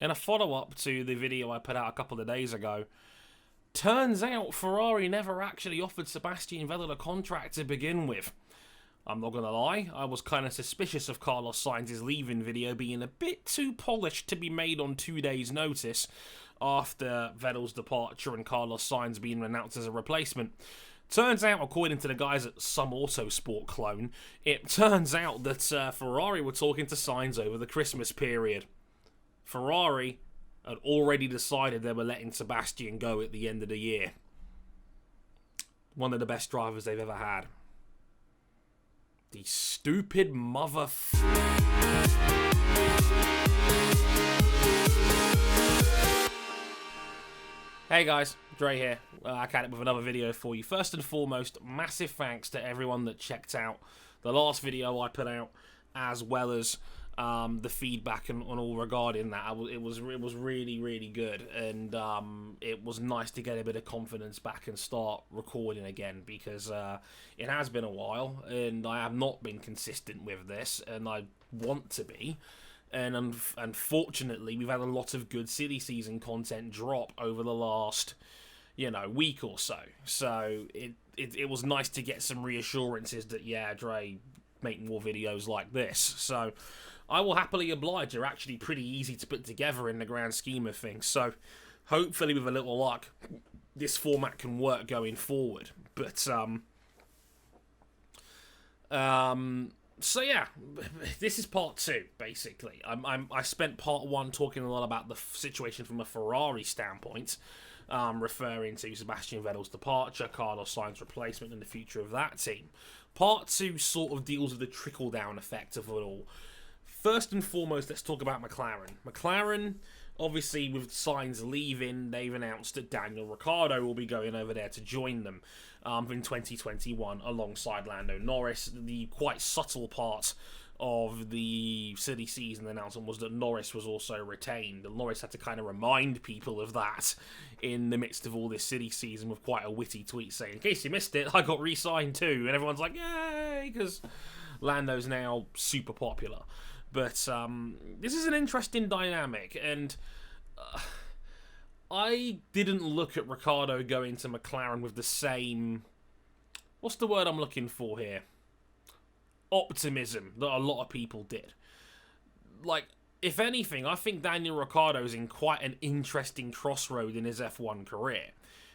In a follow-up to the video I put out a couple of days ago, turns out Ferrari never actually offered Sebastian Vettel a contract to begin with. I'm not gonna lie, I was kind of suspicious of Carlos Sainz's leaving video being a bit too polished to be made on 2 days' notice after Vettel's departure and Carlos Sainz being announced as a replacement. Turns out, according to the guys at some Autosport clone, it turns out that Ferrari were talking to Sainz over the Christmas period. Ferrari had already decided they were letting Sebastian go at the end of the year. One of the best drivers they've ever had. The stupid mother... Hey guys, Dre here. I came up with another video for you. First and foremost, massive thanks to everyone that checked out the last video I put out, as well as the feedback and all regarding that. It was really, really good, and it was nice to get a bit of confidence back and start recording again, because it has been a while, and I have not been consistent with this, and I want to be. And unfortunately, we've had a lot of good silly season content drop over the last, week or so. So it was nice to get some reassurances that, yeah, Dre, make more videos like this. So I will happily oblige. They're actually pretty easy to put together in the grand scheme of things. So hopefully, with a little luck, this format can work going forward. But so yeah, this is part 2, basically. I spent part 1 talking a lot about the situation from a Ferrari standpoint, referring to Sebastian Vettel's departure, Carlos Sainz's replacement, and the future of that team. Part 2 sort of deals with the trickle-down effect of it all. First and foremost, let's talk about McLaren. McLaren, obviously, with Sainz leaving, they've announced that Daniel Ricciardo will be going over there to join them in 2021 alongside Lando Norris. The quite subtle part of the silly season announcement was that Norris was also retained, and Norris had to kind of remind people of that in the midst of all this silly season with quite a witty tweet saying, in case you missed it, I got re-signed too, and everyone's like, yay, because Lando's now super popular. But this is an interesting dynamic, and I didn't look at Ricciardo going to McLaren with the same... What's the word I'm looking for here? Optimism that a lot of people did. Like, if anything, I think Daniel Ricciardo's in quite an interesting crossroad in his F1 career.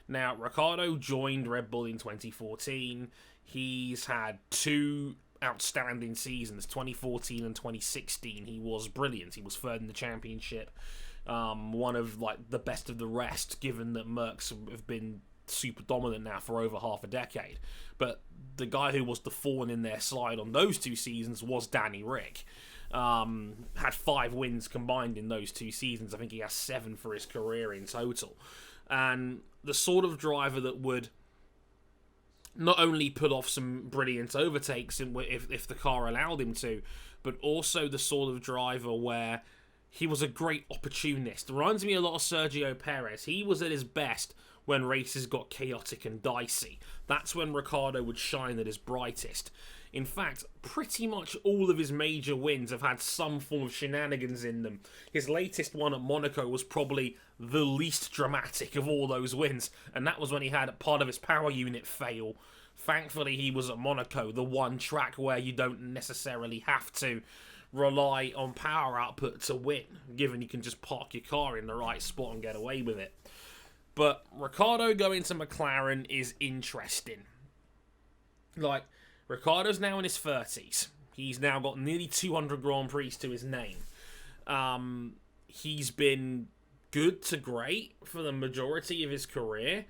Now, Ricciardo joined Red Bull in 2014. He's had 2 outstanding seasons, 2014 and 2016. He was brilliant. He was third in the championship. One of the best of the rest, given that Mercs have been super dominant now for over half a decade. But the guy who was the thorn in their side on those 2 seasons was Danny Rick. Had 5 wins combined in those 2 seasons. I think he has 7 for his career in total. And the sort of driver that would not only pull off some brilliant overtakes if the car allowed him to, but also the sort of driver where he was a great opportunist. Reminds me a lot of Sergio Perez. He was at his best when races got chaotic and dicey. That's when Ricciardo would shine at his brightest. In fact, pretty much all of his major wins have had some form of shenanigans in them. His latest one at Monaco was probably the least dramatic of all those wins, and that was when he had part of his power unit fail. Thankfully, he was at Monaco, the one track where you don't necessarily have to rely on power output to win, given you can just park your car in the right spot and get away with it. But Ricciardo going to McLaren is interesting. Ricciardo's now in his 30s. He's now got nearly 200 Grand Prix to his name. He's been good to great for the majority of his career,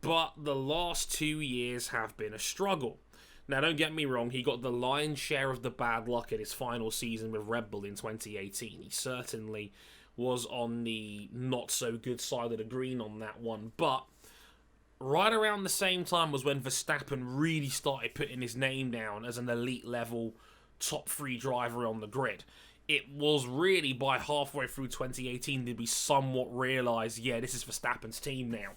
but the last 2 years have been a struggle. Now, don't get me wrong, he got the lion's share of the bad luck in his final season with Red Bull in 2018. He certainly was on the not-so-good side of the green on that one, but right around the same time was when Verstappen really started putting his name down as an elite-level top 3 driver on the grid. It was really by halfway through 2018 did we somewhat realise, yeah, this is Verstappen's team now.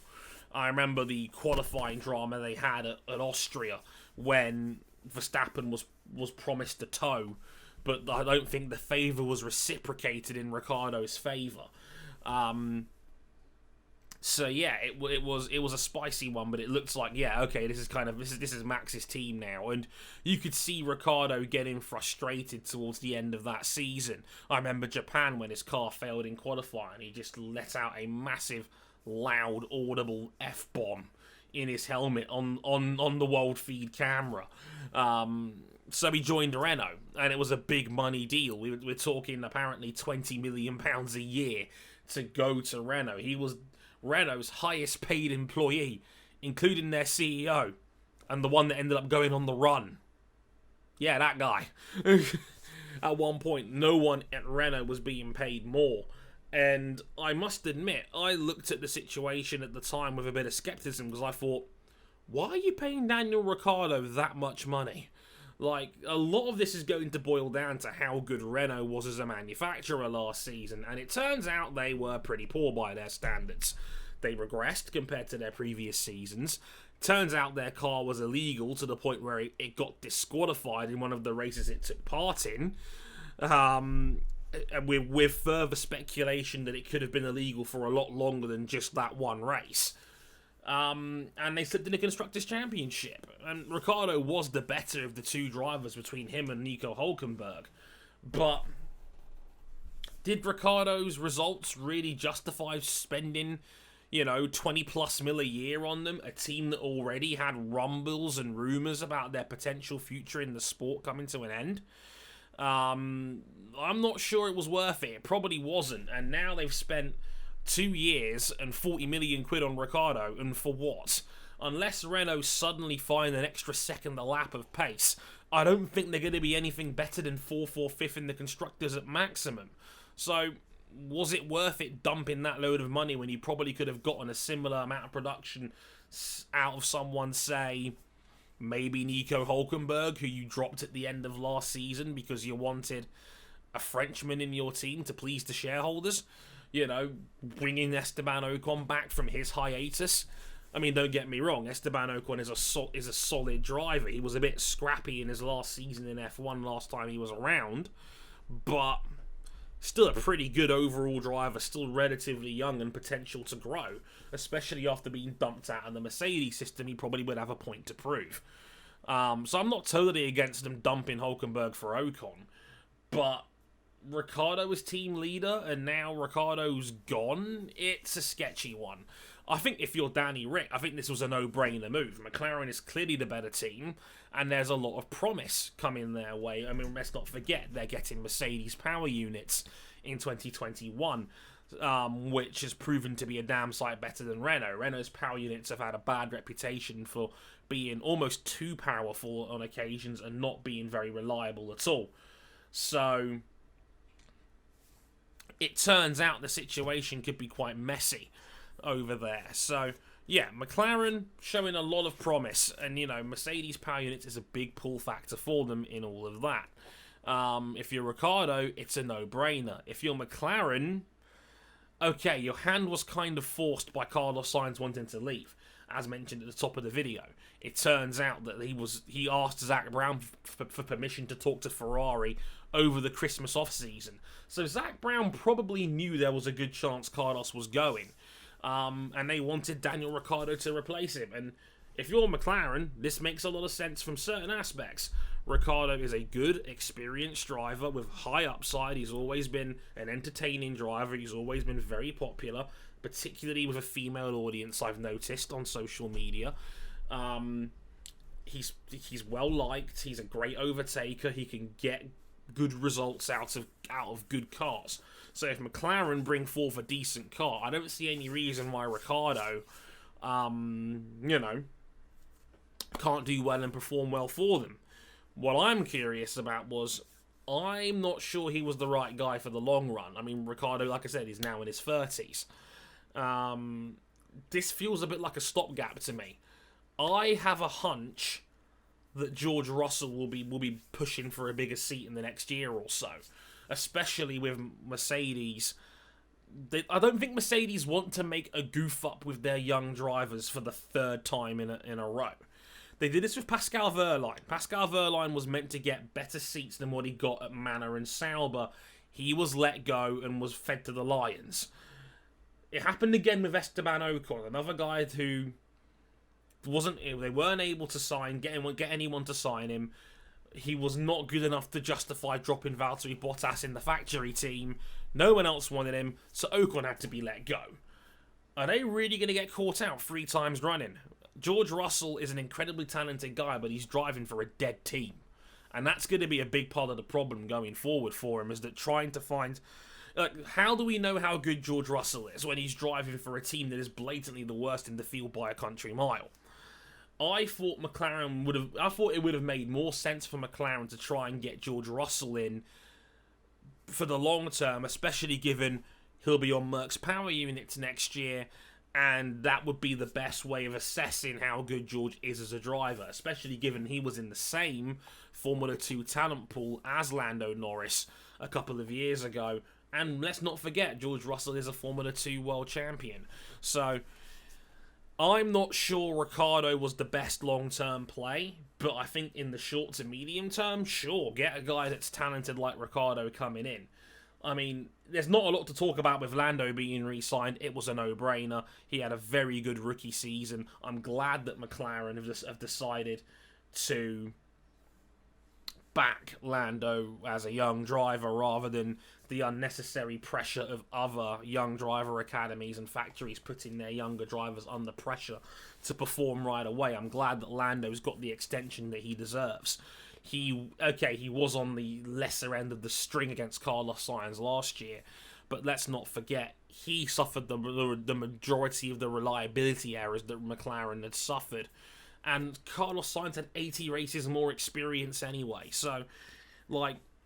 I remember the qualifying drama they had at Austria when Verstappen was promised a tow but I don't think the favour was reciprocated in Ricciardo's favour. So yeah, it was a spicy one, but it looks like, yeah, okay, this is Max's team now, and you could see Ricciardo getting frustrated towards the end of that season. I remember Japan when his car failed in qualifying, he just let out a massive, loud, audible F-bomb in his helmet on the world feed camera. So he joined Renault, and it was a big money deal. We're talking apparently £20 million a year to go to Renault. He was Renault's highest paid employee, including their CEO, and the one that ended up going on the run. Yeah, that guy. At one point, no one at Renault was being paid more. And I must admit, I looked at the situation at the time with a bit of skepticism, because I thought, why are you paying Daniel Ricciardo that much money? Like, a lot of this is going to boil down to how good Renault was as a manufacturer last season, and it turns out they were pretty poor by their standards. They regressed compared to their previous seasons. Turns out their car was illegal to the point where it got disqualified in one of the races it took part in, with further speculation that it could have been illegal for a lot longer than just that one race. And they slipped in the Constructors' Championship. And Ricciardo was the better of the two drivers between him and Nico Hülkenberg. But did Ricciardo's results really justify spending, 20 plus mil a year on them? A team that already had rumbles and rumours about their potential future in the sport coming to an end? I'm not sure it was worth it. It probably wasn't. And now they've spent 2 years and 40 million quid on Ricciardo, and for what? Unless Renault suddenly find an extra second a lap of pace, I don't think they're going to be anything better than 4th or 5th in the Constructors at maximum. So, was it worth it dumping that load of money when you probably could have gotten a similar amount of production out of someone, say, maybe Nico Hülkenberg, who you dropped at the end of last season because you wanted a Frenchman in your team to please the shareholders? Bringing Esteban Ocon back from his hiatus. I mean, don't get me wrong, Esteban Ocon is a solid driver. He was a bit scrappy in his last season in F1 last time he was around, but still a pretty good overall driver, still relatively young and potential to grow, especially after being dumped out of the Mercedes system. He probably would have a point to prove. So I'm not totally against them dumping Hülkenberg for Ocon, but Ricciardo was team leader, and now Ricciardo's gone. It's a sketchy one. I think if you're Danny Rick, I think this was a no-brainer move. McLaren is clearly the better team, and there's a lot of promise coming their way. I mean, let's not forget, they're getting Mercedes power units in 2021, which has proven to be a damn sight better than Renault. Renault's power units have had a bad reputation for being almost too powerful on occasions and not being very reliable at all. So it turns out the situation could be quite messy over there. So, yeah, McLaren showing a lot of promise. And, Mercedes power units is a big pull factor for them in all of that. If you're Ricciardo, it's a no-brainer. If you're McLaren, okay, your hand was kind of forced by Carlos Sainz wanting to leave, as mentioned at the top of the video. It turns out that he asked Zach Brown for permission to talk to Ferrari over the Christmas off-season. So Zach Brown probably knew there was a good chance Carlos was going. And they wanted Daniel Ricciardo to replace him. And if you're McLaren, this makes a lot of sense from certain aspects. Ricciardo is a good, experienced driver with high upside. He's always been an entertaining driver. He's always been very popular, particularly with a female audience, I've noticed on social media. He's well liked. He's a great overtaker. He can get good results out of good cars. So if McLaren bring forth a decent car, I don't see any reason why Ricciardo, can't do well and perform well for them. What I'm curious about was, I'm not sure he was the right guy for the long run. I mean, Ricciardo, like I said, is now in his 30s. This feels a bit like a stopgap to me. I have a hunch that George Russell will be pushing for a bigger seat in the next year or so, especially with Mercedes. I don't think Mercedes want to make a goof up with their young drivers for the third time in a row. They did this with Pascal Wehrlein. Pascal Wehrlein was meant to get better seats than what he got at Manor and Sauber. He was let go and was fed to the Lions. It happened again with Esteban Ocon, another guy who they weren't able to get anyone to sign him. He was not good enough to justify dropping Valtteri Bottas in the factory team. No one else wanted him, so Ocon had to be let go. Are they really going to get caught out 3 times running? George Russell is an incredibly talented guy, but he's driving for a dead team. And that's going to be a big part of the problem going forward for him, is that trying to find... how do we know how good George Russell is when he's driving for a team that is blatantly the worst in the field by a country mile? I thought it would have made more sense for McLaren to try and get George Russell in for the long term, especially given he'll be on Merck's power units next year, and that would be the best way of assessing how good George is as a driver, especially given he was in the same Formula 2 talent pool as Lando Norris a couple of years ago. And let's not forget, George Russell is a Formula 2 world champion. So I'm not sure Ricciardo was the best long-term play, but I think in the short to medium term, sure, get a guy that's talented like Ricciardo coming in. I mean, there's not a lot to talk about with Lando being re-signed. It was a no-brainer. He had a very good rookie season. I'm glad that McLaren have decided to back Lando as a young driver rather than the unnecessary pressure of other young driver academies and factories putting their younger drivers under pressure to perform right away. I'm glad that Lando's got the extension that he deserves. He was on the lesser end of the string against Carlos Sainz last year, but let's not forget, he suffered the majority of the reliability errors that McLaren had suffered. And Carlos Sainz had 80 races more experience anyway. So,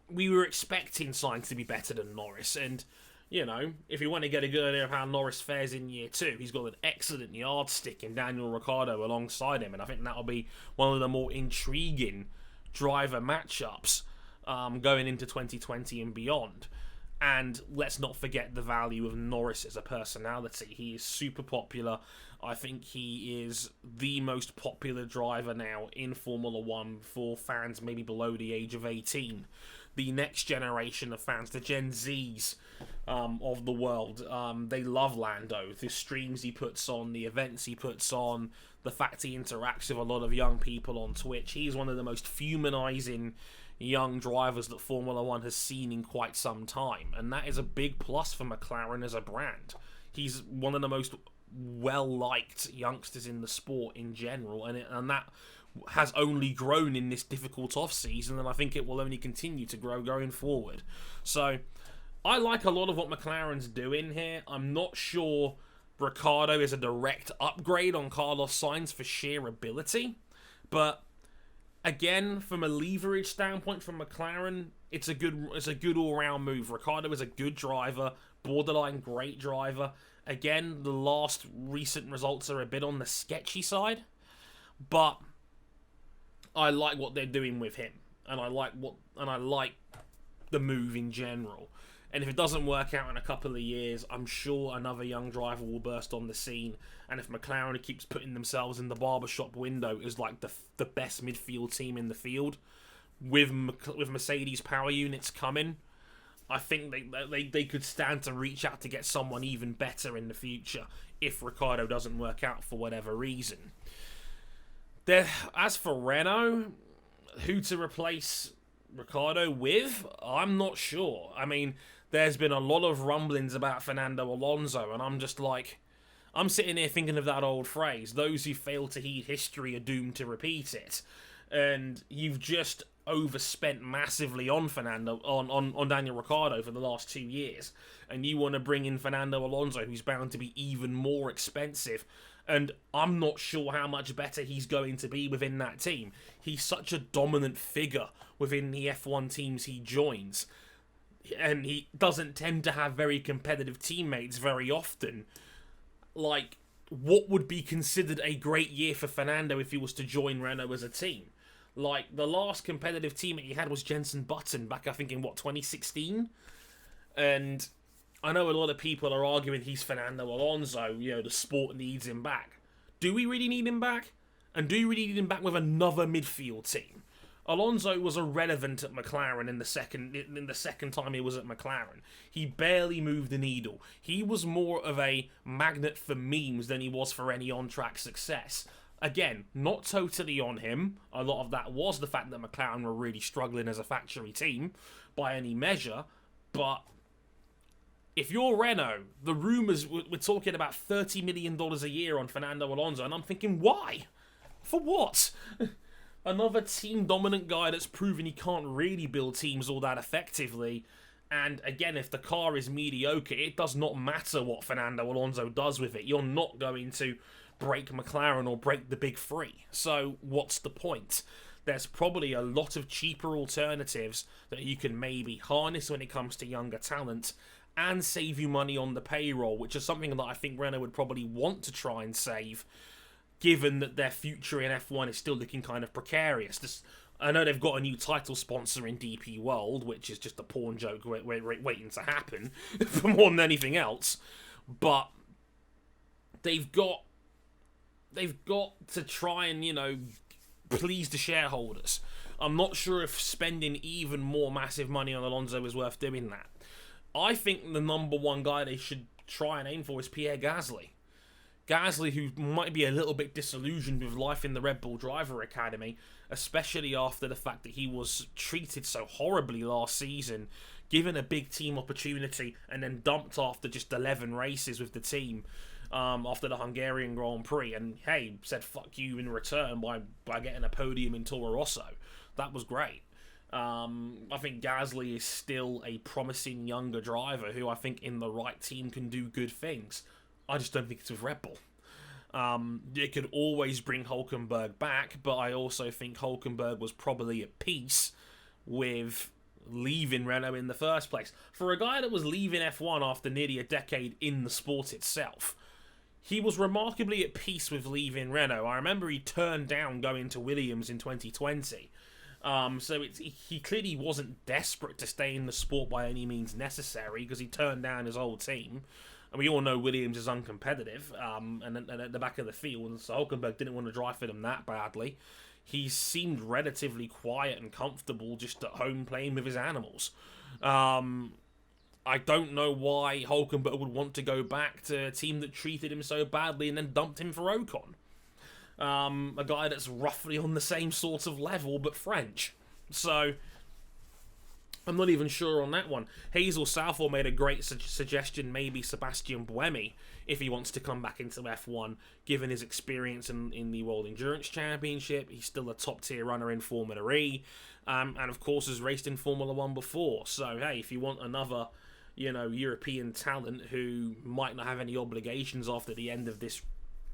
we were expecting Sainz to be better than Norris. And, if you want to get a good idea of how Norris fares in year 2, he's got an excellent yardstick in Daniel Ricciardo alongside him. And I think that'll be one of the more intriguing driver matchups going into 2020 and beyond. And let's not forget the value of Norris as a personality. He is super popular. I think he is the most popular driver now in Formula 1 for fans maybe below the age of 18. The next generation of fans, the Gen Zs of the world, they love Lando. The streams he puts on, the events he puts on, the fact he interacts with a lot of young people on Twitch. He's one of the most humanizing young drivers that Formula 1 has seen in quite some time, and that is a big plus for McLaren as a brand. He's one of the most well-liked youngsters in the sport in general, and that has only grown in this difficult off-season, and I think it will only continue to grow going forward. So I like a lot of what McLaren's doing here. I'm not sure Ricciardo is a direct upgrade on Carlos Sainz for sheer ability, but again, from a leverage standpoint from McLaren, it's a good all-round move. Ricciardo is a good driver, borderline great driver. Again, the last recent results are a bit on the sketchy side, but I like what they're doing with him, and I like the move in general. And if it doesn't work out in a couple of years, I'm sure another young driver will burst on the scene. And if McLaren keeps putting themselves in the barbershop window as like the best midfield team in the field, with Mercedes power units coming, I think they could stand to reach out to get someone even better in the future if Ricciardo doesn't work out for whatever reason. As for Renault, who to replace Ricciardo with, I'm not sure. I mean, there's been a lot of rumblings about Fernando Alonso, and I'm sitting here thinking of that old phrase, those who fail to heed history are doomed to repeat it. And you've just overspent massively on on Daniel Ricciardo for the last 2 years, and you want to bring in Fernando Alonso, who's bound to be even more expensive, and I'm not sure how much better he's going to be within that team. He's such a dominant figure within the F1 teams he joins, and he doesn't tend to have very competitive teammates very often. Like, what would be considered a great year for Fernando if he was to join Renault as a team? Like, the last competitive teammate he had was Jenson Button back, I think, in 2016? And I know a lot of people are arguing he's Fernando Alonso, the sport needs him back. Do we really need him back? And do you really need him back with another midfield team? Alonso was irrelevant at McLaren in the second time he was at McLaren. He barely moved the needle. He was more of a magnet for memes than he was for any on-track success. Again, not totally on him. A lot of that was the fact that McLaren were really struggling as a factory team by any measure. But if you're Renault, the rumours, we're talking about $30 million a year on Fernando Alonso, and I'm thinking, why? For what? Another team-dominant guy that's proven he can't really build teams all that effectively. And again, if the car is mediocre, it does not matter what Fernando Alonso does with it. You're not going to break McLaren or break the big three. So what's the point? There's probably a lot of cheaper alternatives that you can maybe harness when it comes to younger talent and save you money on the payroll, which is something that I think Renault would probably want to try and save, given that their future in F1 is still looking kind of precarious. I know they've got a new title sponsor in DP World, which is just a porn joke waiting to happen for more than anything else, but they've got to try and, please the shareholders. I'm not sure if spending even more massive money on Alonso is worth doing that. I think the number one guy they should try and aim for is Pierre Gasly. Gasly, who might be a little bit disillusioned with life in the Red Bull Driver Academy, especially after the fact that he was treated so horribly last season, given a big team opportunity and then dumped after just 11 races with the team after the Hungarian Grand Prix, and hey, said fuck you in return by getting a podium in Toro Rosso. That was great. I think Gasly is still a promising younger driver who I think in the right team can do good things. I just don't think it's with Red Bull. It could always bring Hülkenberg back, but I also think Hülkenberg was probably at peace with leaving Renault in the first place. For a guy that was leaving F1 after nearly a decade in the sport itself, he was remarkably at peace with leaving Renault. I remember he turned down going to Williams in 2020. So he clearly wasn't desperate to stay in the sport by any means necessary, because he turned down his old team. And we all know Williams is uncompetitive, and at the back of the field, and so Hülkenberg didn't want to drive for them that badly. He seemed relatively quiet and comfortable just at home playing with his animals. I don't know why Hülkenberg would want to go back to a team that treated him so badly and then dumped him for Ocon. A guy that's roughly on the same sort of level, but French. So I'm not even sure on that one. Hazel Southall made a great suggestion, maybe Sebastian Buemi, if he wants to come back into F1, given his experience in the World Endurance Championship. He's still a top-tier runner in Formula E, and of course has raced in Formula 1 before. So, hey, if you want another, European talent who might not have any obligations after the end of this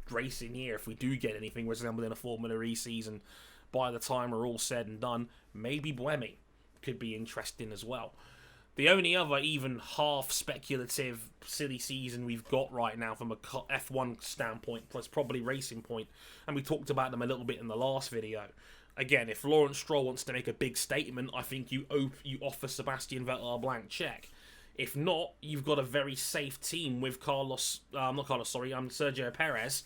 racing year, if we do get anything resembling a Formula E season by the time we're all said and done, maybe Buemi could be interesting as well. The only other even half speculative silly season we've got right now from a F1 standpoint, plus probably Racing Point, and we talked about them a little bit in the last video. Again, if Lawrence Stroll wants to make a big statement, I think you offer Sebastian Vettel a blank check. If not, you've got a very safe team with Sergio Perez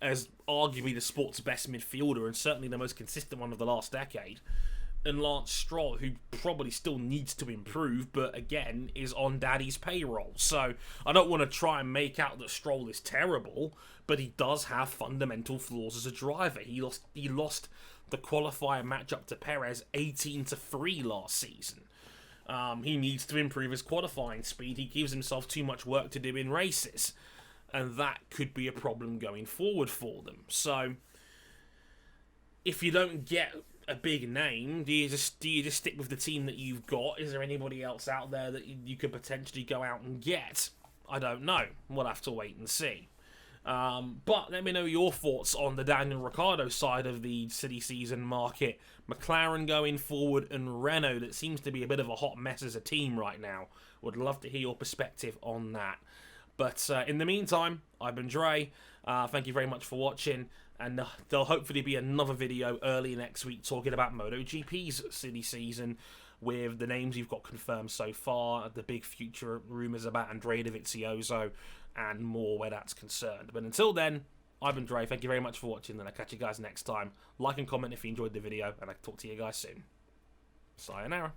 as arguably the sport's best midfielder and certainly the most consistent one of the last decade. And Lance Stroll, who probably still needs to improve, but again, is on Daddy's payroll. So I don't want to try and make out that Stroll is terrible, but he does have fundamental flaws as a driver. He lost the qualifier matchup to Perez 18-3 last season. He needs to improve his qualifying speed. He gives himself too much work to do in races, and that could be a problem going forward for them. So if you don't get a big name, do you just stick with the team that you've got? Is there anybody else out there that you could potentially go out and get? I don't know. We'll have to wait and see. But let me know your thoughts on the Daniel Ricciardo side of the silly season market. McLaren going forward, and Renault that seems to be a bit of a hot mess as a team right now. Would love to hear your perspective on that. But in the meantime, I've been Dre. Thank you very much for watching. And there'll hopefully be another video early next week talking about MotoGP's silly season with the names you've got confirmed so far, the big future rumours about Andrea Dovizioso, and more where that's concerned. But until then, I've been Dre. Thank you very much for watching, and I'll catch you guys next time. Like and comment if you enjoyed the video, and I'll talk to you guys soon. Sayonara.